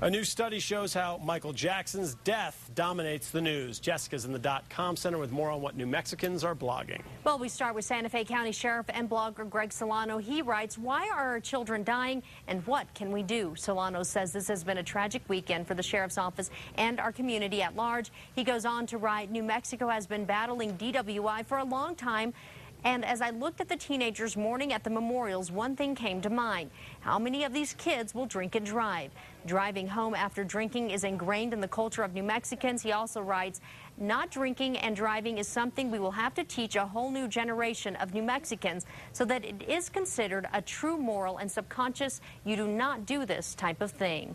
A new study shows how Michael Jackson's death dominates the news. Jessica's in the .com Center with more on what New Mexicans are blogging. Well, we start with Santa Fe County Sheriff and blogger Greg Solano. He writes, "Why are our children dying and what can we do?" Solano says this has been a tragic weekend for the sheriff's office and our community at large. He goes on to write, "New Mexico has been battling DWI for a long time. And as I looked at the teenagers mourning at the memorials, one thing came to mind. How many of these kids will drink and drive? Driving home after drinking is ingrained in the culture of New Mexicans." He also writes, "Not drinking and driving is something we will have to teach a whole new generation of New Mexicans so that it is considered a true moral and subconscious, you do not do this type of thing."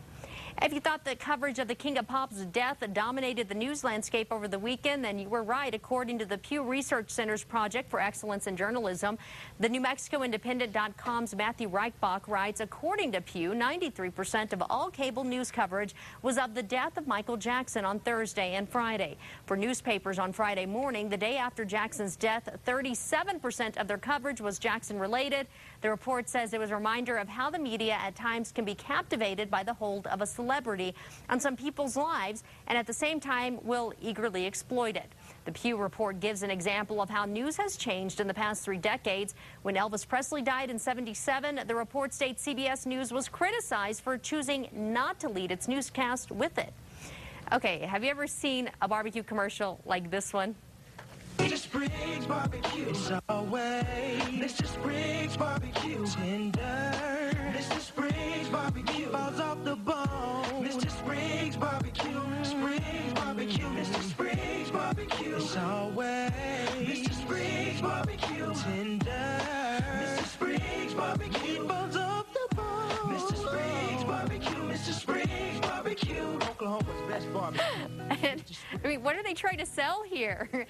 If you thought the coverage of the King of Pop's death dominated the news landscape over the weekend, then you were right. According to the Pew Research Center's Project for Excellence in Journalism, the New Mexico Independent.com's Matthew Reichbach writes, according to Pew, 93% of all cable news coverage was of the death of Michael Jackson on Thursday and Friday. For newspapers on Friday morning, the day after Jackson's death, 37% of their coverage was Jackson-related. The report says it was a reminder of how the media at times can be captivated by the hold of a celebrity on some people's lives and at the same time will eagerly exploit it. The Pew report gives an example of how news has changed in the past 3 decades. When Elvis Presley died in '77, the report states CBS News was criticized for choosing not to lead its newscast with it. Okay, have you ever seen a barbecue commercial like this one? Mr. Spriggs barbecue, it's our way. Mr. Spriggs barbecue, tender. Mr. Spriggs barbecue, falls off the bone. Mr. Spriggs barbecue, Spriggs barbecue. Mr. Spriggs barbecue, it's our way. Mr. Spriggs barbecue, tender. Mr. Spriggs barbecue, falls off the bone. Mr. Spriggs barbecue, Mr. Spriggs barbecue, Oklahoma's best barbecue. I mean, what are they trying to sell here?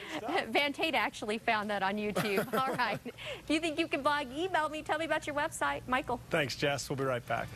Van Tate actually found that on YouTube. All right. If you think you can blog, email me. Tell me about your website. Michael. Thanks, Jess. We'll be right back.